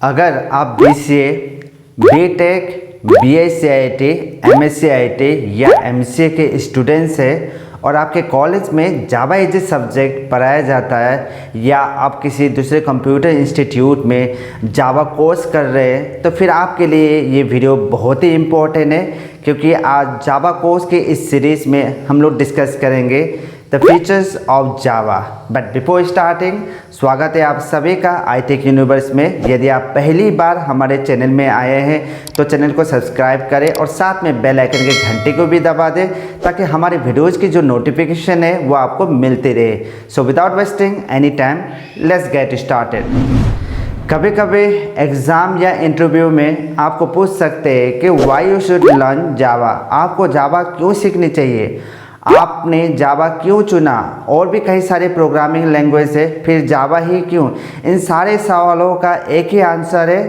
अगर आप BCA, BTech, BSc MSc या MCA के स्टूडेंट्स हैं और आपके कॉलेज में जावा एज ए सब्जेक्ट पढ़ाया जाता है या आप किसी दूसरे कंप्यूटर इंस्टीट्यूट में जावा कोर्स कर रहे हैं तो फिर आपके लिए ये वीडियो बहुत ही इम्पोर्टेंट है, क्योंकि आज जावा कोर्स के इस सीरीज़ में हम लोग डिस्कस करेंगे the features of Java. But before starting, स्वागत है आप सभी का iTech यूनिवर्स में। यदि आप पहली बार हमारे चैनल में आए हैं तो चैनल को सब्सक्राइब करें और साथ में बेल आइकन के घंटे को भी दबा दें ताकि हमारे वीडियोस की जो नोटिफिकेशन है वो आपको मिलती रहे। So without wasting any time, let's get started. कभी कभी एग्ज़ाम या इंटरव्यू में आपको पूछ सकते हैं कि वाई यू शुड लर्न जावा, आपको जावा क्यों सीखनी चाहिए, आपने जावा क्यों चुना, और भी कई सारे प्रोग्रामिंग लैंग्वेज है, फिर जावा ही क्यों। इन सारे सवालों का एक ही आंसर है,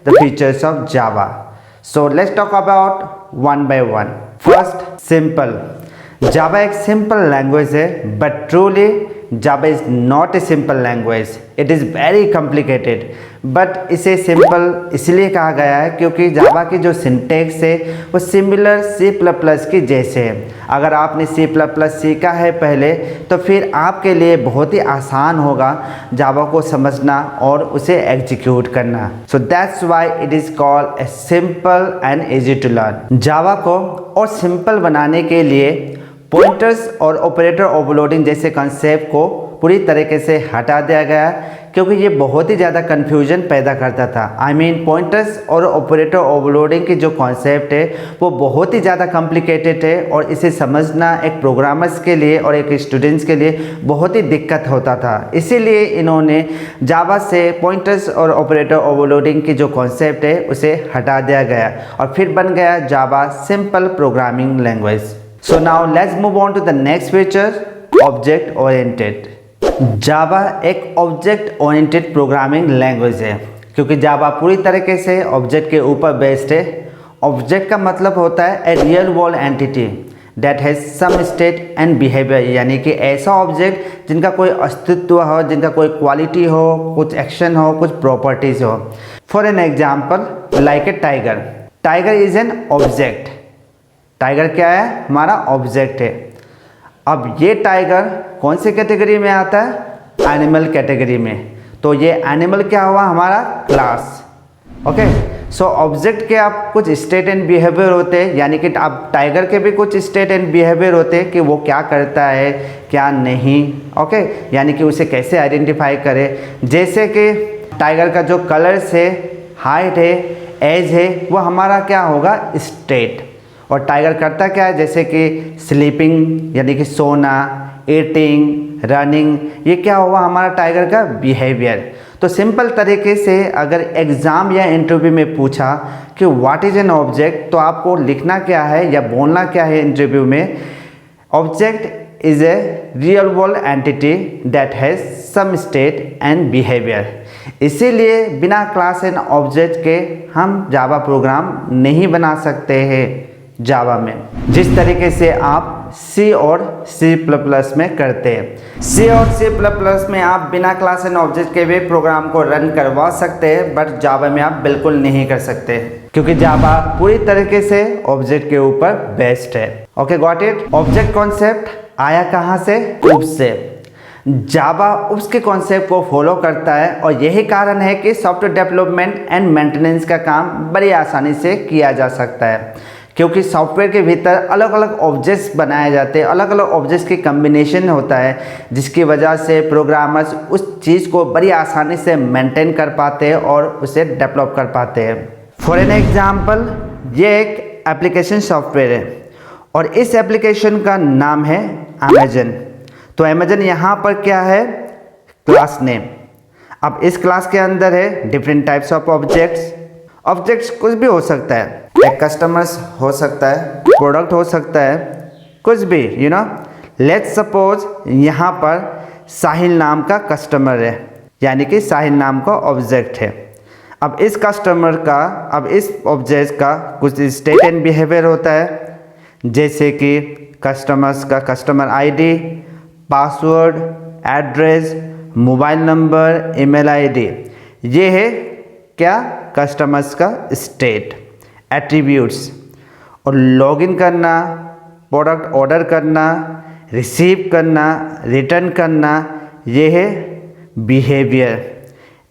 the features of Java. So let's talk about one by one. First, simple. Java एक सिंपल लैंग्वेज है, but truly Java is not a simple language, it is very complicated. But इसे सिंपल इसलिए कहा गया है क्योंकि जावा की जो सिंटेक्स है वो सिमिलर C++ की जैसे है। अगर आपने C++ सीखा है पहले तो फिर आपके लिए बहुत ही आसान होगा जावा को समझना और उसे एग्जीक्यूट करना। So that's why it is called a simple and easy to learn. Java को और सिंपल बनाने के लिए पॉइंटर्स और ऑपरेटर ओवरलोडिंग जैसे कंसेप्ट को पूरी तरीके से हटा दिया गया, क्योंकि ये बहुत ही ज़्यादा कन्फ्यूजन पैदा करता था। पॉइंटर्स और ऑपरेटर ओवरलोडिंग की जो कॉन्सेप्ट है वो बहुत ही ज़्यादा कॉम्प्लिकेटेड है और इसे समझना एक प्रोग्रामर्स के लिए और एक स्टूडेंट्स के लिए बहुत ही दिक्कत होता था। इसीलिए इन्होंने जावा से पॉइंटर्स और ऑपरेटर ओवरलोडिंग की जो कॉन्सेप्ट है उसे हटा दिया गया और फिर बन गया Java simple programming language. So now let's move on to the next feature, object oriented। जावा एक ऑब्जेक्ट ओरिएंटेड प्रोग्रामिंग लैंग्वेज है, क्योंकि जावा पूरी तरीके से ऑब्जेक्ट के ऊपर बेस्ड है। ऑब्जेक्ट का मतलब होता है a real world entity that has some state and behaviour, यानी कि ऐसा ऑब्जेक्ट जिनका कोई अस्तित्व हो, जिनका कोई क्वालिटी हो, कुछ एक्शन हो, कुछ प्रॉपर्टीज हो। For an example, like a tiger. Tiger is an object. Tiger क्या है? हमारा ऑब्जेक्ट है। अब ये टाइगर कौन से कैटेगरी में आता है? एनिमल कैटेगरी में। तो ये एनिमल क्या हुआ? हमारा क्लास। ओके, सो ऑब्जेक्ट के आप कुछ स्टेट एंड बिहेवियर होते हैं, यानी कि आप टाइगर के भी कुछ स्टेट एंड बिहेवियर होते हैं कि वो क्या करता है क्या नहीं। ओके, यानी कि उसे कैसे आइडेंटिफाई करें। जैसे कि टाइगर का जो कलर्स है, हाइट है, एज है, वो हमारा क्या होगा? स्टेट। और टाइगर करता क्या है? जैसे कि स्लीपिंग यानी कि सोना, ईटिंग, रनिंग, ये क्या हुआ? हमारा टाइगर का बिहेवियर। तो सिंपल तरीके से अगर एग्ज़ाम या इंटरव्यू में पूछा कि व्हाट इज़ एन ऑब्जेक्ट, तो आपको लिखना क्या है या बोलना क्या है इंटरव्यू में? Object is a real world entity that has some state and behaviour. इसीलिए बिना क्लास एंड ऑब्जेक्ट के हम जावा प्रोग्राम नहीं बना सकते हैं जावा में, जिस तरीके से आप C और C++ में करते हैं। C और C++ में आप बिना क्लास एंड ऑब्जेक्ट के भी प्रोग्राम को रन करवा सकते हैं, बट जावा में आप बिल्कुल नहीं कर सकते, क्योंकि जावा पूरी तरीके से ऑब्जेक्ट के ऊपर बेस्ड है। Okay, got it. Object concept आया कहाँ से? उप्स से। जावा उप्स के कॉन्सेप्ट को फॉलो करता है और यही कारण है कि सॉफ्टवेयर डेवलपमेंट एंड मेंटेनेंस का काम बड़ी आसानी से किया जा सकता है, क्योंकि सॉफ्टवेयर के भीतर अलग अलग ऑब्जेक्ट्स बनाए जाते हैं, अलग अलग ऑब्जेक्ट्स की कम्बिनेशन होता है, जिसकी वजह से प्रोग्रामर्स उस चीज़ को बड़ी आसानी से मेंटेन कर पाते हैं और उसे डेवलप कर पाते हैं। फॉर एन एग्जांपल, ये एक एप्लीकेशन सॉफ्टवेयर है और इस एप्लीकेशन का नाम है अमेजन। तो अमेजन यहाँ पर क्या है? Class name. अब इस क्लास के अंदर है different types of objects. Objects कुछ भी हो सकता है, एक कस्टमर्स हो सकता है, प्रोडक्ट हो सकता है, कुछ भी, यू नो। लेट्स सपोज यहाँ पर साहिल नाम का कस्टमर है, यानी कि साहिल नाम का ऑब्जेक्ट है। अब इस कस्टमर का, अब इस ऑब्जेक्ट का कुछ स्टेट एंड बिहेवियर होता है, जैसे कि कस्टमर्स का customer ID, password, address, mobile number, email ID, ये है क्या, कस्टमर्स का स्टेट, एट्रीब्यूट्स, और लॉगिन करना, प्रोडक्ट ऑर्डर करना, रिसीव करना, रिटर्न करना, ये है बिहेवियर,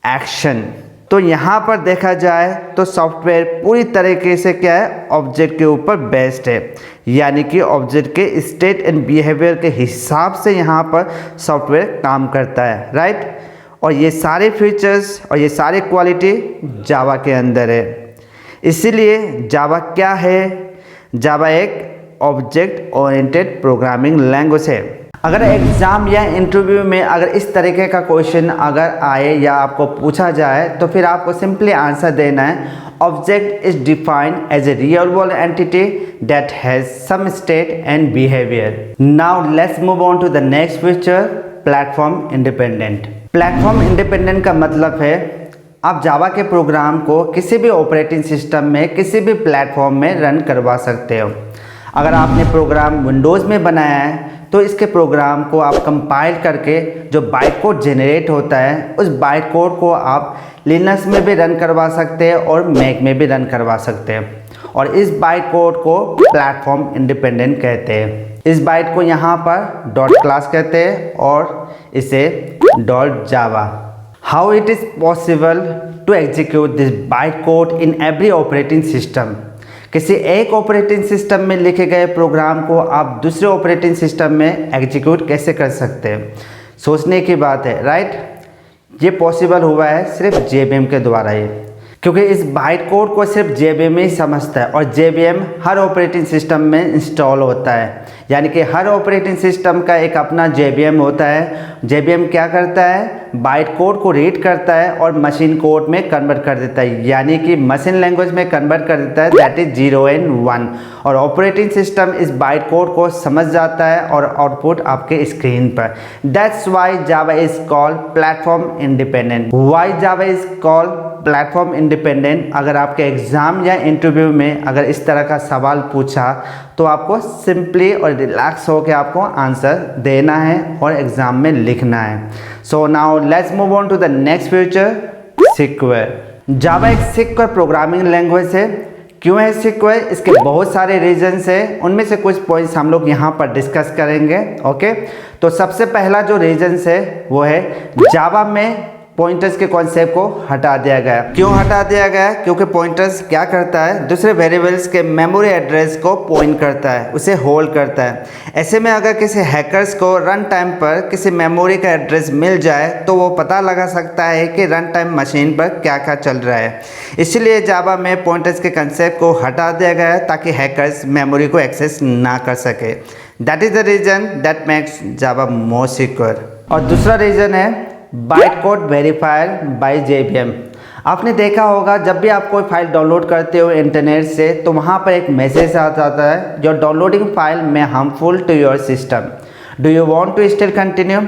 एक्शन। तो यहाँ पर देखा जाए तो सॉफ्टवेयर पूरी तरीके से क्या है, ऑब्जेक्ट के ऊपर बेस्ड है, यानी कि ऑब्जेक्ट के स्टेट एंड बिहेवियर के हिसाब से यहाँ पर सॉफ्टवेयर काम करता है, राइट। और ये सारे फीचर्स और ये सारे क्वालिटी जावा के अंदर है। इसीलिए जावा क्या है, जावा एक ऑब्जेक्ट ओरिएंटेड प्रोग्रामिंग लैंग्वेज है। अगर एग्ज़ाम या इंटरव्यू में अगर इस तरीके का क्वेश्चन अगर आए या आपको पूछा जाए तो फिर आपको सिंपली आंसर देना है, object is defined as a real world entity that has some state and behaviour. Now let's move on to the next feature, platform independent. Platform independent का मतलब है आप जावा के प्रोग्राम को किसी भी ऑपरेटिंग सिस्टम में किसी भी प्लेटफॉर्म में रन करवा सकते हो। अगर आपने प्रोग्राम विंडोज़ में बनाया है तो इसके प्रोग्राम को आप कंपाइल करके जो बाइट कोड जनरेट होता है उस बाइट कोड को आप लिनक्स में भी रन करवा सकते हैं और मैक में भी रन करवा सकते हैं, और इस बाइट कोड को प्लेटफॉर्म इंडिपेंडेंट कहते हैं। इस बाइट को यहाँ पर डॉट क्लास कहते हैं और इसे dot Java. How it is possible to execute this byte code in every operating system. किसी एक ऑपरेटिंग सिस्टम में लिखे गए प्रोग्राम को आप दूसरे ऑपरेटिंग सिस्टम में एग्जीक्यूट कैसे कर सकते हैं, सोचने की बात है, राइट। ये पॉसिबल हुआ है सिर्फ जेबीएम के द्वारा ही, क्योंकि इस बाइट कोड को सिर्फ जेबीएम ही समझता है और जेबीएम हर ऑपरेटिंग सिस्टम में इंस्टॉल होता है, यानी कि हर ऑपरेटिंग सिस्टम का एक अपना जेबीएम होता है। जेबीएम क्या करता है, बाइट कोड को रीड करता है और मशीन कोड में कन्वर्ट कर देता है, यानी कि मशीन लैंग्वेज में कन्वर्ट कर देता है, दैट इज 0 and 1, और ऑपरेटिंग सिस्टम इस बाइट कोड को समझ जाता है और आउटपुट आपके स्क्रीन पर। That's why Java is called platform independent. Why Java is called platform independent. अगर आपके एग्ज़ाम या इंटरव्यू में अगर इस तरह का सवाल पूछा तो आपको सिंपली और रिलैक्स होकर आपको आंसर देना है और एग्ज़ाम में लिखना है। So now let's move on to the next feature, secure. Java एक सिक्योर प्रोग्रामिंग लैंग्वेज है। क्यों है सिक्योर, इसके बहुत सारे रीजंस है, उनमें से कुछ पॉइंट्स हम लोग यहाँ पर डिस्कस करेंगे। ओके, तो सबसे पहला जो रीजंस है वो है जावा में पॉइंटर्स के कॉन्सेप्ट को हटा दिया गया। क्यों हटा दिया गया, क्योंकि पॉइंटर्स क्या करता है, दूसरे वेरिएबल्स के मेमोरी एड्रेस को पॉइंट करता है, उसे होल्ड करता है। ऐसे में अगर किसी हैकर्स को रन टाइम पर किसी मेमोरी का एड्रेस मिल जाए तो वो पता लगा सकता है कि रन टाइम मशीन पर क्या क्या चल रहा है। इसलिए जावा में पॉइंटर्स के कंसेप्ट को हटा दिया गया है ताकि हैकर्स मेमोरी को एक्सेस ना कर सके। That is the reason that makes Java more secure. और दूसरा रीजन है byte code verifier by JVM. आपने देखा होगा जब भी आप कोई फाइल डाउनलोड करते हो इंटरनेट से तो वहाँ पर एक मैसेज आ जाता है, योर डाउनलोडिंग फाइल में harmful to your system, do you want to still continue.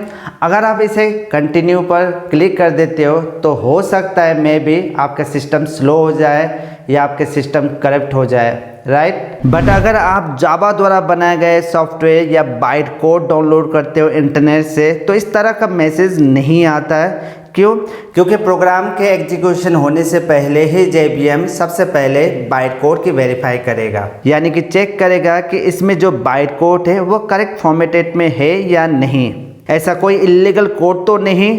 अगर आप इसे कंटिन्यू पर क्लिक कर देते हो तो हो सकता है मे बी आपका सिस्टम स्लो हो जाए या आपके सिस्टम करप्ट हो जाए, राइट। बट अगर आप जावा द्वारा बनाए गए सॉफ्टवेयर या बाइट कोड डाउनलोड करते हो इंटरनेट से तो इस तरह का मैसेज नहीं आता है। क्यों, क्योंकि प्रोग्राम के एग्जीक्यूशन होने से पहले ही जेबीएम सबसे पहले बाइट कोड की वेरीफाई करेगा, यानी कि चेक करेगा कि इसमें जो बाइट कोड है वो करेक्ट फॉर्मेटेड में है या नहीं। ऐसा कोई इलीगल कोड तो नहीं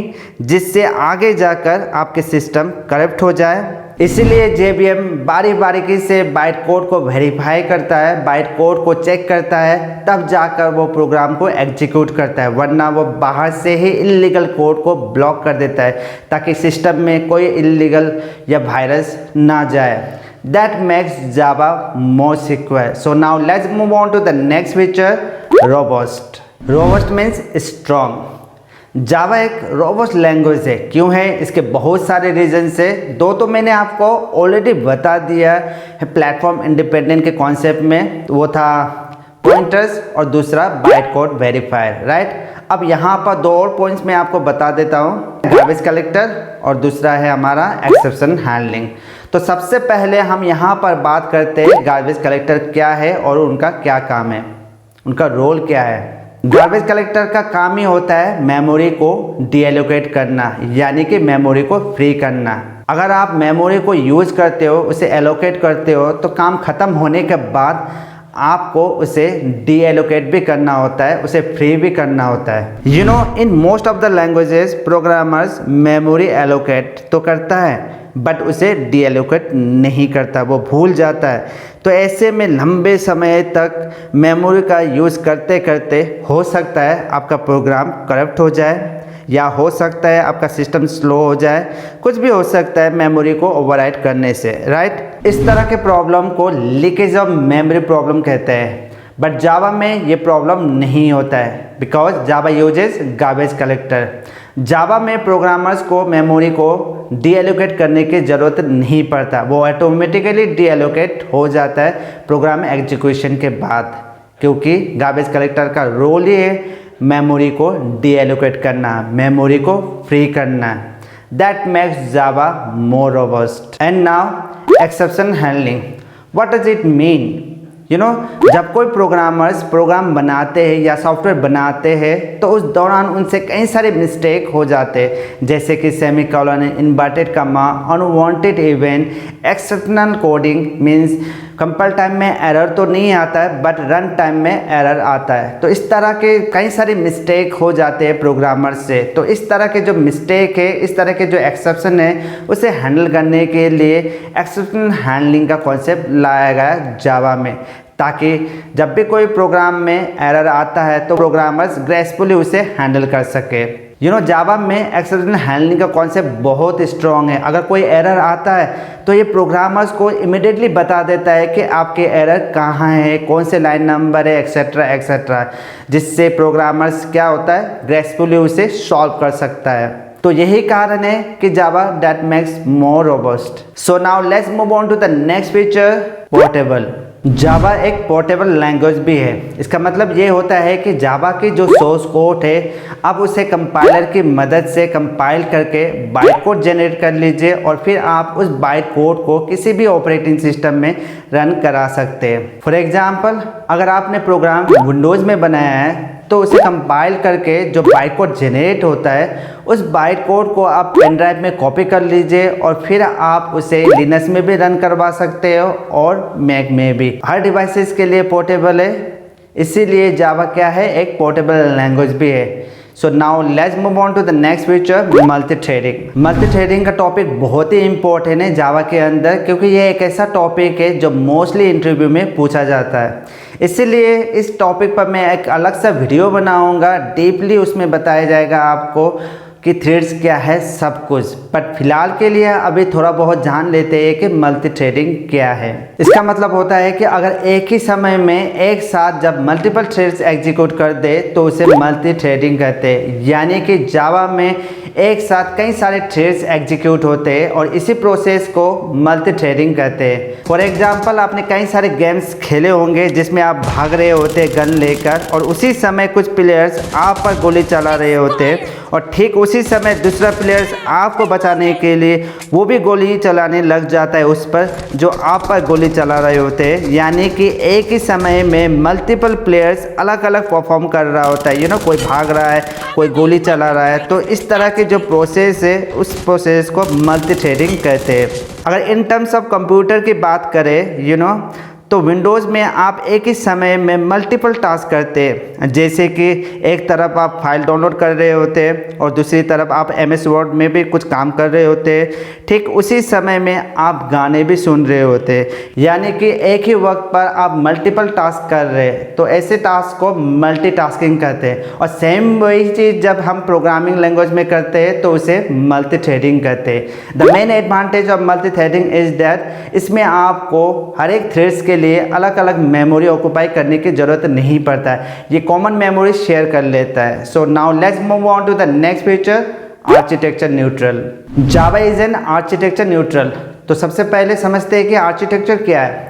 जिससे आगे जाकर आपके सिस्टम करप्ट हो जाए। इसीलिए जेबीएम बारी बारीकी से बाइट कोड को वेरीफाई करता है, बाइट कोड को चेक करता है, तब जाकर वो प्रोग्राम को एग्जीक्यूट करता है, वरना वो बाहर से ही इलीगल कोड को ब्लॉक कर देता है ताकि सिस्टम में कोई इलीगल या वायरस ना जाए। That makes Java more secure. So now let's move on to the next feature, robust. Robust means strong. जावा एक रोबस्ट लैंग्वेज है। क्यों है, इसके बहुत सारे रीजंस है। दो तो मैंने आपको ऑलरेडी बता दिया है प्लेटफॉर्म इंडिपेंडेंट के कॉन्सेप्ट में, वो था पॉइंटर्स और दूसरा बाइट कोड वेरीफायर, राइट। अब यहाँ पर दो और पॉइंट्स मैं आपको बता देता हूँ, गार्बेज कलेक्टर और दूसरा है हमारा एक्सेप्शन हैंडलिंग। तो सबसे पहले हम यहाँ पर बात करते हैं गार्बेज कलेक्टर क्या है और उनका क्या काम है, उनका रोल क्या है। गार्बेज कलेक्टर का काम ही होता है मेमोरी को डीएलोकेट करना, यानी कि मेमोरी को फ्री करना। अगर आप मेमोरी को यूज़ करते हो, उसे एलोकेट करते हो, तो काम ख़त्म होने के बाद आपको उसे डीएलोकेट भी करना होता है, उसे फ्री भी करना होता है। You know, in most of the languages programmers memory allocate तो करता है बट उसे डीएलोकेट नहीं करता, वो भूल जाता है। तो ऐसे में लंबे समय तक मेमोरी का यूज़ करते करते हो सकता है आपका प्रोग्राम करप्ट हो जाए, या हो सकता है आपका सिस्टम स्लो हो जाए, कुछ भी हो सकता है मेमोरी को ओवरराइट करने से, राइट। इस तरह के प्रॉब्लम को लीकेज ऑफ मेमोरी प्रॉब्लम कहते हैं। बट जावा में ये प्रॉब्लम नहीं होता है because Java uses garbage collector. Java में प्रोग्रामर्स को मेमोरी को डीएलोकेट करने की ज़रूरत नहीं पड़ता, वो ऑटोमेटिकली डीएलोकेट हो जाता है प्रोग्राम एग्जीक्यूशन के बाद, क्योंकि गार्बेज कलेक्टर का रोल ही है मेमोरी को डीएलोकेट करना, मेमोरी को फ्री करना। That makes Java more robust. And now exception handling, what does it mean? You know, जब कोई प्रोग्रामर्स प्रोग्राम बनाते हैं या सॉफ्टवेयर बनाते हैं तो उस दौरान उनसे कई सारे मिस्टेक हो जाते हैं, जैसे कि semicolon, inverted comma, unwanted event, exceptional coding. Means compile time में एरर तो नहीं आता है बट रन टाइम में एरर आता है। तो इस तरह के कई सारे मिस्टेक हो जाते हैं प्रोग्रामर से। तो इस तरह के जो मिस्टेक है, इस तरह के जो एक्सेप्शन है, उसे हैंडल करने के लिए एक्सेप्शन हैंडलिंग का कॉन्सेप्ट लाया गया जावा में, ताकि जब भी कोई प्रोग्राम में एरर आता है तो प्रोग्रामर्स ग्रेसफुली उसे हैंडल कर सके। यू नो, जावा में एक्सेप्शन हैंडलिंग का कॉन्सेप्ट बहुत स्ट्रॉन्ग है। अगर कोई एरर आता है तो ये प्रोग्रामर्स को इमिडिएटली बता देता है कि आपके एरर कहाँ है, कौन से लाइन नंबर है, एक्सेट्रा एक्सेट्रा, जिससे प्रोग्रामर्स क्या होता है, ग्रेसफुली उसे सॉल्व कर सकता है। तो यही कारण है कि Java that makes more robust. So now let's move on to the next feature, portable. Java एक पोर्टेबल लैंग्वेज भी है। इसका मतलब ये होता है कि जावा की जो सोर्स कोड है, आप उसे कंपाइलर की मदद से कंपाइल करके बाइट कोड जनरेट कर लीजिए और फिर आप उस बाइट कोड को किसी भी ऑपरेटिंग सिस्टम में रन करा सकते हैं। फॉर एग्जांपल, अगर आपने प्रोग्राम विंडोज़ में बनाया है तो उसे कंपाइल करके जो बाइट कोड जनरेट होता है, उस बाइट कोड को आप पेन ड्राइव में कॉपी कर लीजिए और फिर आप उसे लिनक्स में भी रन करवा सकते हो और मैक में भी। हर डिवाइसेस के लिए पोर्टेबल है, इसीलिए जावा क्या है, एक पोर्टेबल लैंग्वेज भी है। So now let's move on to the next feature, multi threading. Multi threading का टॉपिक बहुत ही इंपॉर्टेंट है जावा के अंदर, क्योंकि ये एक ऐसा टॉपिक है जो मोस्टली इंटरव्यू में पूछा जाता है। इसीलिए इस टॉपिक पर मैं एक अलग सा वीडियो बनाऊंगा, डीपली उसमें बताया जाएगा आपको कि थ्रेड्स क्या है, सब कुछ। बट फिलहाल के लिए अभी थोड़ा बहुत जान लेते हैं कि मल्टी थ्रेडिंग क्या है। इसका मतलब होता है कि अगर एक ही समय में एक साथ जब मल्टीपल थ्रेड्स एग्जीक्यूट कर दे तो उसे मल्टी थ्रेडिंग कहते हैं। यानी कि जावा में एक साथ कई सारे थ्रेड्स एग्जीक्यूट होते हैं और इसी प्रोसेस को मल्टी थ्रेडिंग कहते हैं। फॉर एग्जांपल, आपने कई सारे गेम्स खेले होंगे जिसमें आप भाग रहे होते गन लेकर और उसी समय कुछ प्लेयर्स आप पर गोली चला रहे होते और ठीक उसी समय दूसरा प्लेयर्स आपको बचाने के लिए वो भी गोली चलाने लग जाता है उस पर जो आप पर गोली चला रहे होते हैं। यानी कि एक ही समय में मल्टीपल प्लेयर्स अलग अलग परफॉर्म कर रहा होता है। यू नो, कोई भाग रहा है, कोई गोली चला रहा है। तो इस तरह की जो प्रोसेस है, उस प्रोसेस को मल्टी थ्रेडिंग कहते हैं। अगर इन टर्म्स ऑफ कंप्यूटर की बात करें, यू नो, तो विंडोज़ में आप एक ही समय में मल्टीपल टास्क करते हैं। जैसे कि एक तरफ आप फाइल डाउनलोड कर रहे होते हैं और दूसरी तरफ आप MS वर्ड में भी कुछ काम कर रहे होते हैं। ठीक उसी समय में आप गाने भी सुन रहे होते हैं। यानी कि एक ही वक्त पर आप मल्टीपल टास्क कर रहे हैं, तो ऐसे टास्क को मल्टीटास्किंग कहते हैं। और सेम वही चीज़ जब हम प्रोग्रामिंग लैंग्वेज में करते हैं तो उसे मल्टी थ्रेडिंग कहते हैं। The main advantage of multi threading is that इसमें आपको हर एक थ्रेड्स के लिए अलग अलग मेमोरी ऑक्यूपाई करने की जरूरत नहीं पड़ता है, ये कॉमन मेमोरी शेयर कर लेता है। So now let's move on to the next feature, architecture neutral. Java is an architecture neutral. तो सबसे पहले समझते हैं कि आर्किटेक्चर क्या है।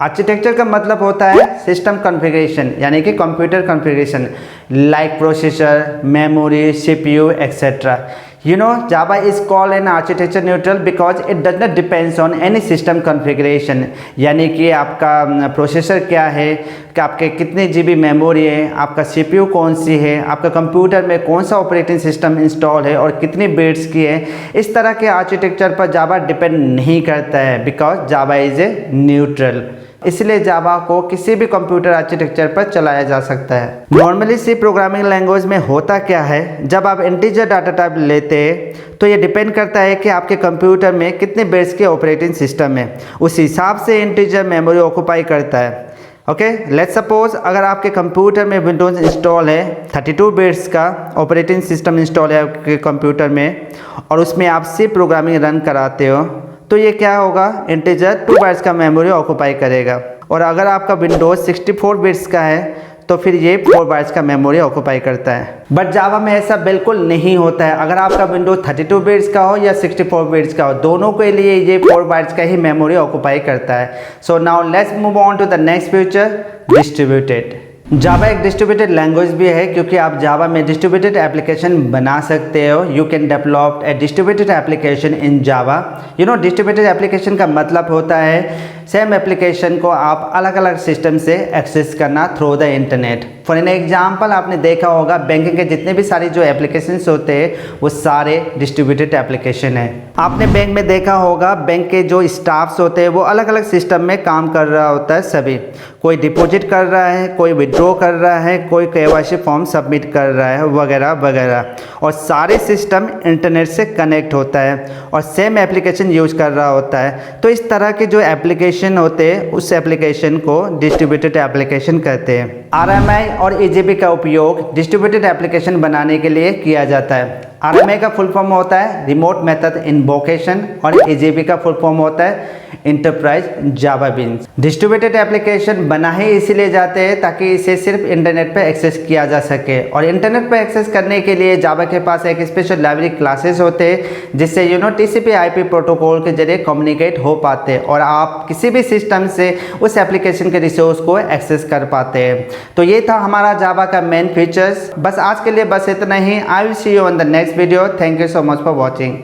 आर्किटेक्चर का मतलब होता है सिस्टम कॉन्फ़िगरेशन, यानी कि computer configuration, like processor, memory, CPU etcetera. Java is called an architecture neutral because it does not depends on any system configuration, यानी कि आपका प्रोसेसर क्या है, कि आपके कितने GB मेमोरी है, आपका CPU कौन सी है, आपका कंप्यूटर में कौन सा ऑपरेटिंग सिस्टम इंस्टॉल है और कितनी बिट्स की है, इस तरह के आर्किटेक्चर पर जावा डिपेंड नहीं करता है because Java is a neutral. इसलिए जावा को किसी भी कंप्यूटर आर्किटेक्चर पर चलाया जा सकता है। नॉर्मली सी प्रोग्रामिंग लैंग्वेज में होता क्या है, जब आप इंटीजर डाटा टाइप लेते हैं तो ये डिपेंड करता है कि आपके कंप्यूटर में कितने बिट्स के ऑपरेटिंग सिस्टम है, उस हिसाब से इंटीजर मेमोरी ऑक्यूपाई करता है। ओके, लेट्स सपोज अगर आपके कंप्यूटर में विंडोज़ इंस्टॉल है, 32 बिट्स का ऑपरेटिंग सिस्टम इंस्टॉल है आपके कंप्यूटर में और उसमें आप सी प्रोग्रामिंग रन कराते हो, तो ये क्या होगा, इंटीजर 2 बाइट्स का मेमोरी ऑक्यूपाई करेगा। और अगर आपका विंडोज़ 64 बिट्स का है तो फिर ये 4 बाइट्स का मेमोरी ऑक्यूपाई करता है। बट जावा में ऐसा बिल्कुल नहीं होता है। अगर आपका विंडोज़ 32 बिट्स का हो या 64 बिट्स का हो, दोनों के लिए ये 4 बाइट्स का ही मेमोरी ऑक्यूपाई करता है। So now let's move on to the next feature, distributed. Java एक डिस्ट्रीब्यूटेड लैंग्वेज भी है क्योंकि आप जावा में डिस्ट्रीब्यूटेड एप्लीकेशन बना सकते हो। You can develop a distributed application in Java. Distributed application का मतलब होता है सेम एप्लीकेशन को आप अलग अलग सिस्टम से एक्सेस करना through the internet. For an example, आपने देखा होगा बैंकिंग के जितने भी सारे जो एप्लीकेशंस होते हैं वो सारे डिस्ट्रीब्यूटेड एप्लीकेशन है। आपने बैंक में देखा होगा बैंक के जो स्टाफ्स होते हैं वो अलग अलग सिस्टम में काम कर रहा होता है। सभी कोई डिपॉजिट कर रहा है, कोई विड्रॉ कर रहा है, कोई केवाईसी फॉर्म सबमिट कर रहा है वगैरह वगैरह, और सारे सिस्टम इंटरनेट से कनेक्ट होता है और सेम एप्लीकेशन यूज कर रहा होता है। तो इस तरह के जो एप्लीकेशन होते हैं उस एप्लीकेशन को डिस्ट्रीब्यूटेड एप्लीकेशन कहते हैं। RMI और EJB का उपयोग डिस्ट्रीब्यूटेड एप्लीकेशन बनाने के लिए किया जाता है। RMI का फुल फॉर्म होता है रिमोट मेथड इन्वोकेशन और EJB का फुल फॉर्म होता है इंटरप्राइज जावा बीन्स। डिस्ट्रीब्यूटेड एप्लीकेशन बना ही इसीलिए जाते हैं ताकि इसे सिर्फ इंटरनेट पर एक्सेस किया जा सके, और इंटरनेट पर एक्सेस करने के लिए जावा के पास एक स्पेशल लाइब्रेरी क्लासेस होते हैं जिससे TCP/IP प्रोटोकॉल के जरिए कम्युनिकेट हो पाते हैं और आप किसी भी सिस्टम से उस एप्लीकेशन के रिसोर्स को एक्सेस कर पाते हैं। तो ये था हमारा जावा का मेन फीचर्स। बस आज के लिए बस इतना ही। I will see you on the next video. Thank you so much for watching.